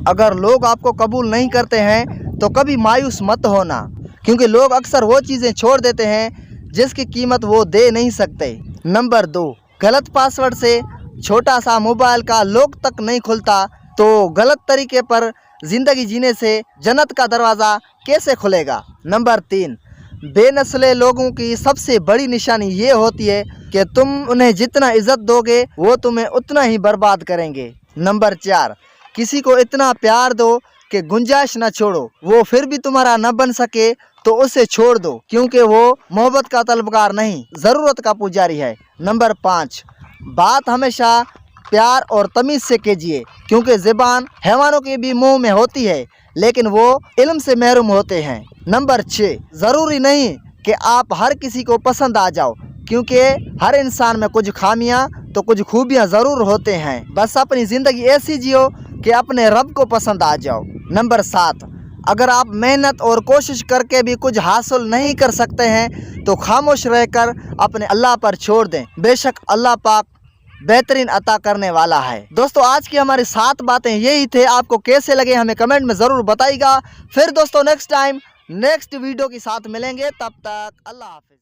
अगर लोग आपको कबूल नहीं करते हैं तो कभी मायूस मत होना, क्योंकि लोग अक्सर वो चीज़ें छोड़ देते हैं जिसकी कीमत वो दे नहीं सकते। नंबर 2, गलत पासवर्ड से छोटा सा मोबाइल का लॉक तक नहीं खुलता, तो गलत तरीके पर ज़िंदगी जीने से जन्नत का दरवाज़ा कैसे खुलेगा। नंबर 3, बेनस्ले लोगों की सबसे बड़ी निशानी ये होती है कि तुम उन्हें जितना इज्जत दोगे वो तुम्हें उतना ही बर्बाद करेंगे। नंबर 4, किसी को इतना प्यार दो कि गुंजाइश न छोड़ो, वो फिर भी तुम्हारा न बन सके तो उसे छोड़ दो, क्योंकि वो मोहब्बत का तलबगार नहीं, ज़रूरत का पुजारी है। नंबर 5, बात हमेशा प्यार और तमीज़ से कीजिए, क्योंकि ज़बान हैवानों के भी मुंह में होती है लेकिन वो इल्म से महरूम होते हैं। नंबर 6, ज़रूरी नहीं कि आप हर किसी को पसंद आ जाओ, क्योंकि हर इंसान में कुछ खामियां तो कुछ खूबियां ज़रूर होते हैं। बस अपनी ज़िंदगी ऐसी जियो कि अपने रब को पसंद आ जाओ। नंबर 7, अगर आप मेहनत और कोशिश करके भी कुछ हासिल नहीं कर सकते हैं तो खामोश रहकर अपने अल्लाह पर छोड़ दें, बेशक अल्लाह पाक बेहतरीन अता करने वाला है। दोस्तों, आज की हमारी 7 बातें यही थे। आपको कैसे लगे हमें कमेंट में ज़रूर बताइएगा। फिर दोस्तों नेक्स्ट टाइम नेक्स्ट वीडियो के साथ मिलेंगे, तब तक अल्लाह हाफिज़।